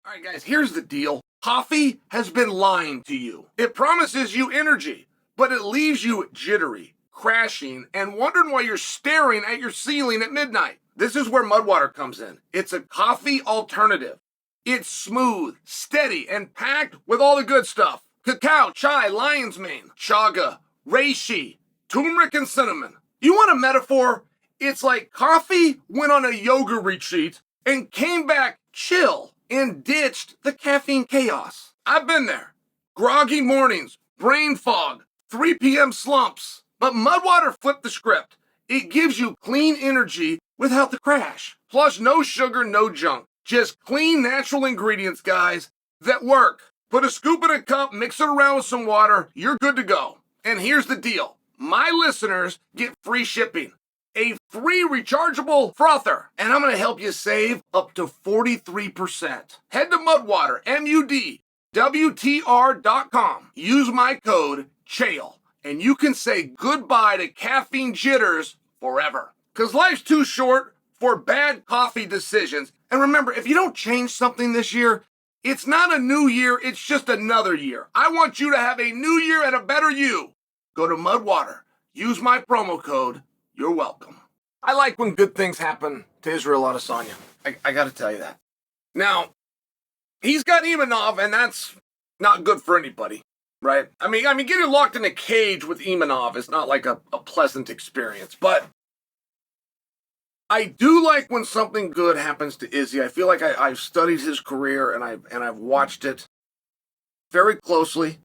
All right, guys, here's the deal. Coffee has been lying to you. It promises you energy, but it leaves you jittery, crashing, and wondering why you're staring at your ceiling at midnight. This is where Mudwater comes in. It's a coffee alternative. It's smooth, steady, and packed with all the good stuff. Cacao, chai, lion's mane, chaga, reishi, turmeric, and cinnamon. You want a metaphor? It's like coffee went on a yoga retreat and came back chill and ditched the caffeine chaos. I've been there. Groggy mornings, brain fog, 3 p.m. slumps. But Mudwater flipped the script. It gives you clean energy without the crash. Plus no sugar, no junk. Just clean, natural ingredients, guys, that work. Put a scoop in a cup, mix it around with some water, you're good to go. And here's the deal. My listeners get free shipping, a free rechargeable frother, and I'm going to help you save up to 43%. Head to Mudwater, MUDWTR.com. Use my code Chael, and you can say goodbye to caffeine jitters forever. Because life's too short for bad coffee decisions. And remember, if you don't change something this year, it's not a new year, it's just another year. I want you to have a new year and a better you. Go to Mudwater. Use my promo code. You're welcome. I like when good things happen to Israel Adesanya. I got to tell you that. Now, he's got Imanov, and that's not good for anybody, right? I mean, getting locked in a cage with Imanov is not like a pleasant experience, but I do like when something good happens to Izzy. I feel like I've studied his career and I've watched it very closely.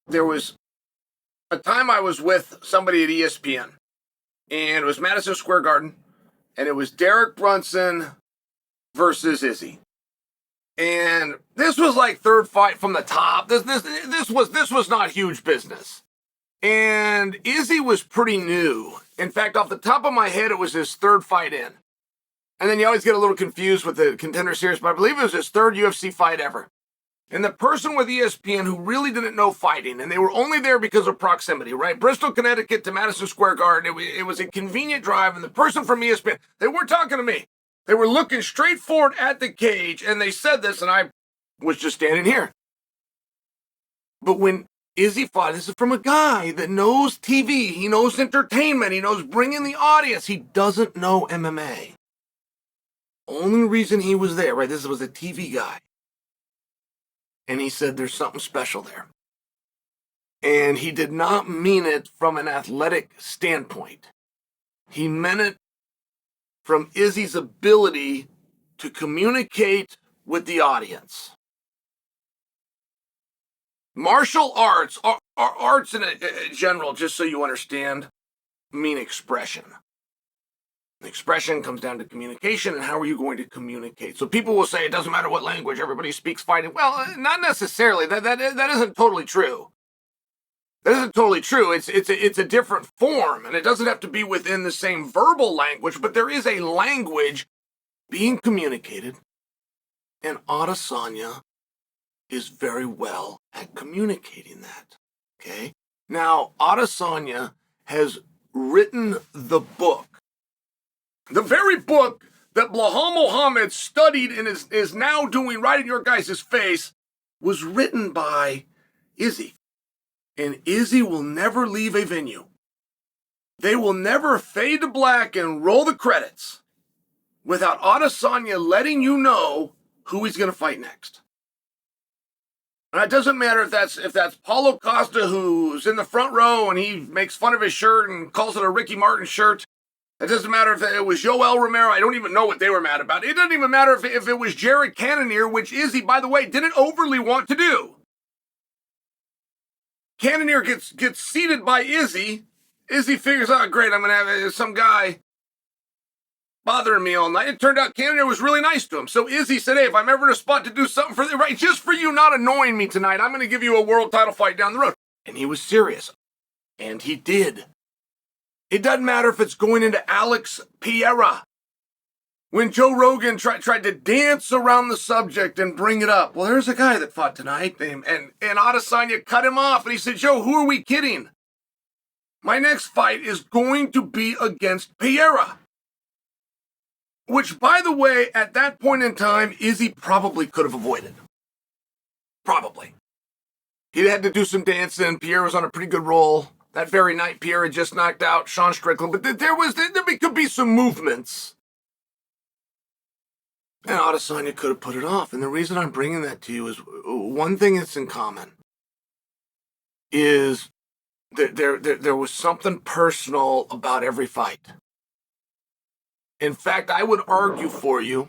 There was a time I was with somebody at ESPN, and it was Madison Square Garden, and it was Derek Brunson versus Izzy. And this was like third fight from the top. This was not huge business. And Izzy was pretty new. In fact, off the top of my head, it was his third fight in. And then you always get a little confused with the Contender Series, but I believe it was his third UFC fight ever. And the person with ESPN who really didn't know fighting, and they were only there because of proximity, right? Bristol, Connecticut to Madison Square Garden. It was a convenient drive, and the person from ESPN, they weren't talking to me. They were looking straight forward at the cage, and they said this, and I was just standing here. But when Izzy fought, this is from a guy that knows TV, he knows entertainment, he knows bringing the audience. He doesn't know MMA. Only reason he was there, right? This was a TV guy. And he said there's something special there. And he did not mean it from an athletic standpoint. He meant it from Izzy's ability to communicate with the audience. Martial arts, arts in general, just so you understand, mean expression. Expression comes down to communication, and how are you going to communicate? So people will say it doesn't matter what language, everybody speaks fighting. Well, not necessarily. That isn't totally true. That isn't totally true. It's a different form, and it doesn't have to be within the same verbal language, but there is a language being communicated, and Adesanya is very well at communicating that, okay? Now, Adesanya has written the book. The very book that Belal Muhammad studied and is now doing right in your guys' face was written by Izzy. And Izzy will never leave a venue. They will never fade to black and roll the credits without Adesanya letting you know who he's going to fight next. And it doesn't matter if that's Paulo Costa, who's in the front row and he makes fun of his shirt and calls it a Ricky Martin shirt. It doesn't matter if it was Yoel Romero. I don't even know what they were mad about. It doesn't even matter if it was Jared Cannonier, which Izzy, by the way, didn't overly want to do. Cannonier gets seated by Izzy. Izzy figures out, great, I'm going to have some guy bothering me all night. It turned out Cannonier was really nice to him. So Izzy said, hey, if I'm ever in a spot to do something for right, just for you not annoying me tonight, I'm going to give you a world title fight down the road. And he was serious. And he did. It doesn't matter if it's going into Alex Pereira. When Joe Rogan tried to dance around the subject and bring it up. Well, there's a guy that fought tonight, and Adesanya cut him off, and he said, Joe, who are we kidding? My next fight is going to be against Pereira. which, by the way, at that point in time, Izzy probably could have avoided. Probably. He had to do some dancing. Pierre was on a pretty good roll. That very night, Pierre had just knocked out Sean Strickland, but there could be some movements. And Adesanya could have put it off. And the reason I'm bringing that to you is one thing that's in common is there was something personal about every fight. In fact, I would argue for you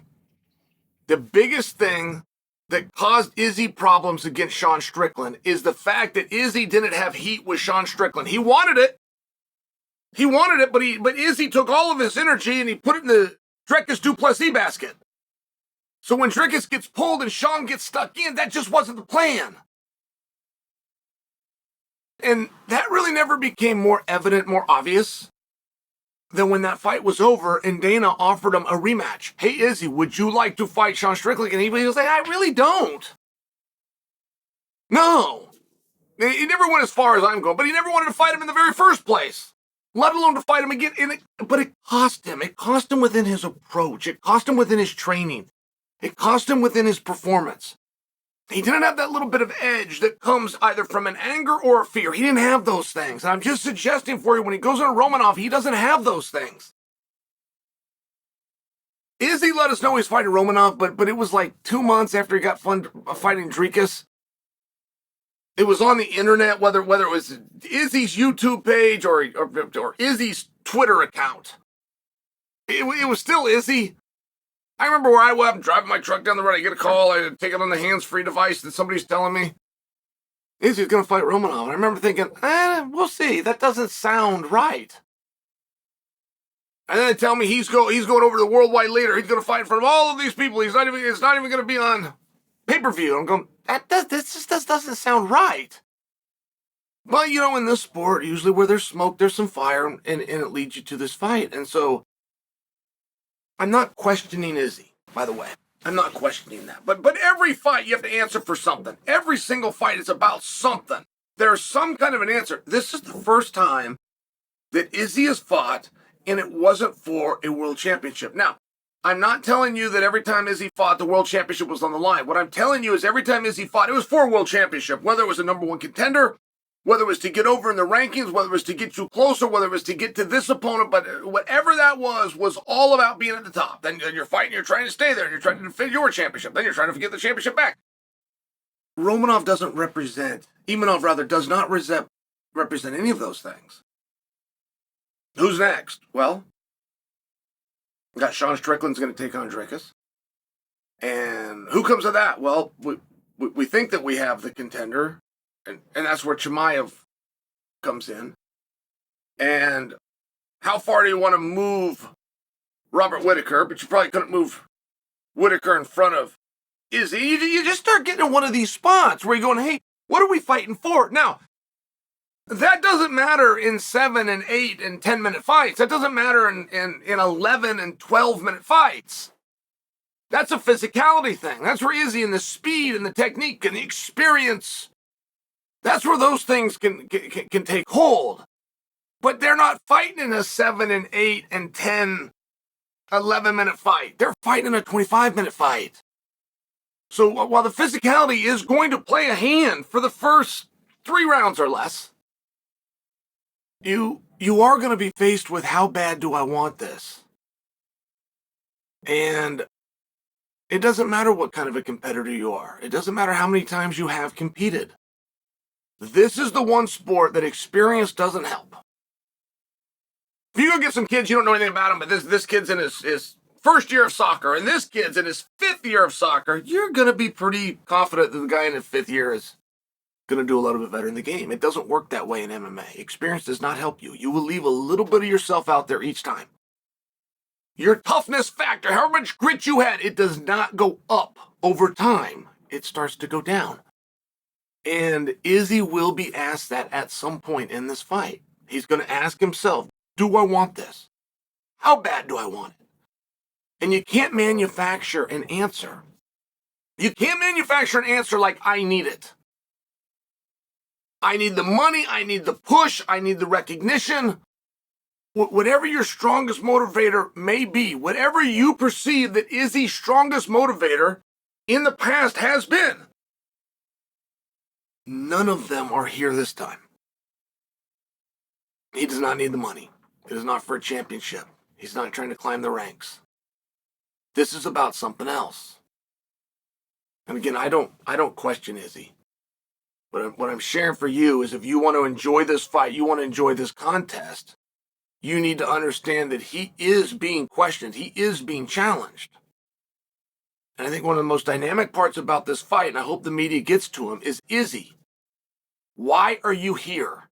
the biggest thing that caused Izzy problems against Sean Strickland is the fact that Izzy didn't have heat with Sean Strickland. He wanted it. But Izzy took all of his energy and he put it in the Dricus Duplessis basket. So when Dricus gets pulled and Sean gets stuck in, that just wasn't the plan. And that really never became more evident, more obvious than when that fight was over and Dana offered him a rematch. Hey, Izzy, would you like to fight Sean Strickland? And he was like, I really don't. No. He never went as far as I'm going, but he never wanted to fight him in the very first place, let alone to fight him again. But it cost him. It cost him within his approach. It cost him within his training. It cost him within his performance. He didn't have that little bit of edge that comes either from an anger or a fear. He didn't have those things. And I'm just suggesting for you, when he goes on Romanov, he doesn't have those things. Izzy let us know he's fighting Romanov, but it was like 2 months after he got fighting Dricus. It was on the internet, whether it was Izzy's YouTube page or Izzy's Twitter account. It was still Izzy. I remember where I was, I'm driving my truck down the road, I get a call, I take it on the hands-free device, and somebody's telling me, Izzy's going to fight Romanov. And I remember thinking, we'll see, that doesn't sound right. And then they tell me he's going over to the worldwide leader, he's going to fight in front of all of these people, it's not even going to be on pay-per-view. I'm going, this just doesn't sound right. But, in this sport, usually where there's smoke, there's some fire, and it leads you to this fight. And so, I'm not questioning Izzy, by the way. I'm not questioning that. But every fight, you have to answer for something. Every single fight is about something. There's some kind of an answer. This is the first time that Izzy has fought, and it wasn't for a world championship. Now, I'm not telling you that every time Izzy fought, the world championship was on the line. What I'm telling you is every time Izzy fought, it was for a world championship, whether it was a number one contender, whether it was to get over in the rankings, whether it was to get you closer, whether it was to get to this opponent, but whatever that was all about being at the top. Then you're fighting, you're trying to stay there, and you're trying to defend your championship. Then you're trying to get the championship back. Imanov does not represent any of those things. Who's next? Well, we got Sean Strickland's going to take on Dricus. And who comes of that? Well, we think that we have the contender. And that's where Chimaev comes in. And how far do you want to move Robert Whittaker? But you probably couldn't move Whittaker in front of Izzy. You just start getting in one of these spots where you're going, hey, what are we fighting for? Now, that doesn't matter in 7 and 8 and 10-minute fights. That doesn't matter in 11 and 12-minute fights. That's a physicality thing. That's where Izzy and the speed and the technique and the experience, that's where those things can take hold. But they're not fighting in a 7 and 8 and 10, 11-minute fight. They're fighting in a 25-minute fight. So while the physicality is going to play a hand for the first 3 rounds or less, you are going to be faced with how bad do I want this? And it doesn't matter what kind of a competitor you are. It doesn't matter how many times you have competed. This is the one sport that experience doesn't help. If you go get some kids, you don't know anything about them, but this kid's in his first year of soccer, and this kid's in his 5th year of soccer, you're going to be pretty confident that the guy in his 5th year is going to do a little bit better in the game. It doesn't work that way in MMA. Experience does not help you. You will leave a little bit of yourself out there each time. Your toughness factor, however much grit you had, it does not go up over time. It starts to go down. And Izzy will be asked that at some point in this fight. He's going to ask himself, do I want this? How bad do I want it? And you can't manufacture an answer. You can't manufacture an answer like, I need it. I need the money, I need the push, I need the recognition. whatever your strongest motivator may be, whatever you perceive that Izzy's strongest motivator in the past has been, none of them are here this time. He does not need the money. It is not for a championship. He's not trying to climb the ranks. This is about something else. And again, I don't question Izzy. But what I'm sharing for you is if you want to enjoy this fight, you want to enjoy this contest, you need to understand that he is being questioned. He is being challenged. And I think one of the most dynamic parts about this fight, and I hope the media gets to him, is Izzy, why are you here?